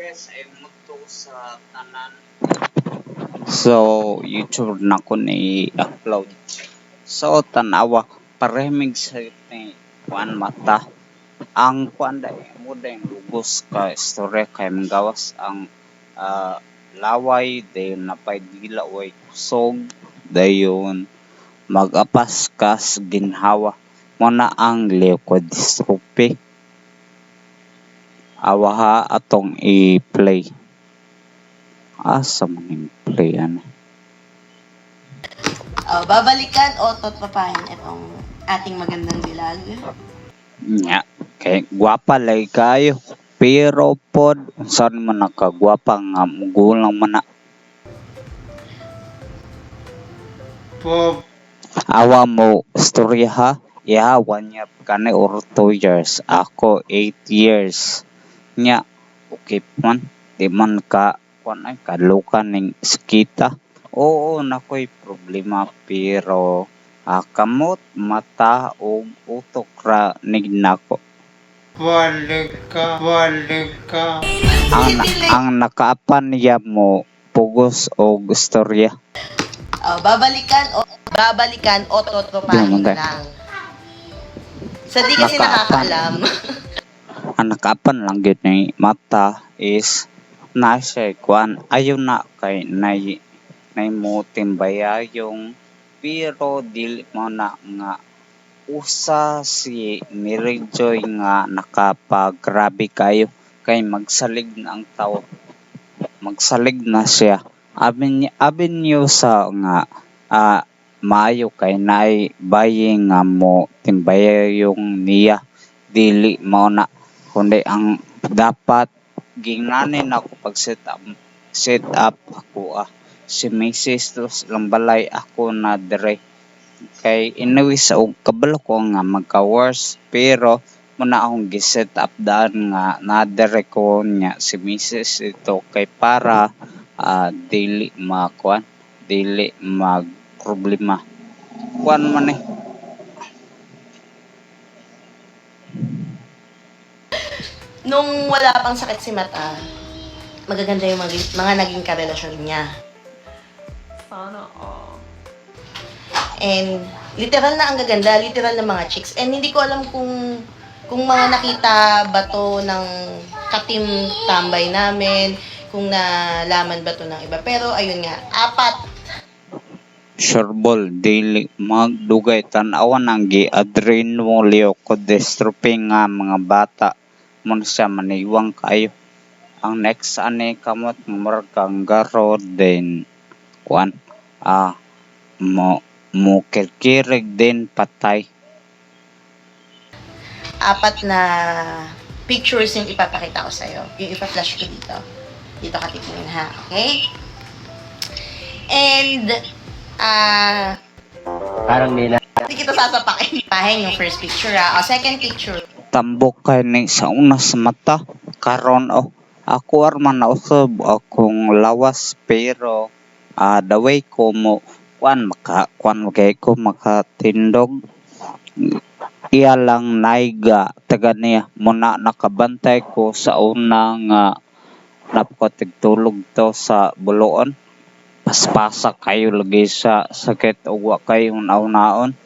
guys, ay muto sa tanan. So, YouTube na ko ni upload. So, tanawa, parehimig sa ni kuan mata. Ang kuan dai mo dai lugos ka istorya kay manggawas ang laway dayon napay dila way kusog dayon magapas kas ginhawa mo na ang leukodystrophy. Awaha atong i-play. Asa man yung play ano? Babalikan o totpapahin itong ating magandang dilag. Nya, kay gwapa lay kayo. Pero pod saan man nakagwapa nga mugulang man na. Awa mo storya ha. Yeah, 1 year kani or 2 years. Ako 8 years. Nya, okay man. Di man ka kuan ay kalukan ning sakita. Oo, nakoy problema pero kamot mata o utok ra nig nako. Balik ka. Ang nakaapan niya mo pugos o istorya. Babalikan o totpapahin lang. Sa di kasi nakakaalam. Ang nakaapan lang gyud ni mata is na siya kuan ayo na kay nay mo timbayayong pero dili mo na nga usa si Mary Joy nga nakapagrabe kayo kay magsalig na ang tao. Magsalig na siya. Abin niyo sa nga maayo kay naay bayi nga mo timbayayong niya dili mo na kundi ang dapat gingnanin ako pag set up ako si Mrs. Tos Lambalay ako na dire kay inuwi sa kabalo ko nga magka-worse pero muna akong giset up daan nga na dire ko nya si Mrs. ito kay para dili makuan dili mag problema kuan man eh. Nung wala pang sakit si Mata, magaganda yung mga naging karelasyon niya. Sana all. And literal na ang gaganda, literal na mga chicks. And hindi ko alam kung mga nakita ba to ng katim tambay namin, kung nalaman ba to ng iba. Pero ayun nga, 4. Sureball dili magdugay tan-awan ang adrenoleukodystrophy nga mga bata mo siya maniwang kayo. Ang next ani kamot murag kang garo din kuan mo kirkirig din patay. 4 na pictures yung ipapakita ko sa'yo. Yung ipa-flash ko dito. Dito ka titingin ha, okay? And, parang nila. hindi kita sasapakin. Pahin yung first picture ha. O, second picture. Tambok kay ni sa una sa mata karon ako arman na usab akong lawas pero daway ko mo kuan kay ko makatindog iya lang naiga taga niya muna nakabantay ko sa una nga napatigtulog to sa buloon paspasa kayo lagi sa sakit ug wa kayo naon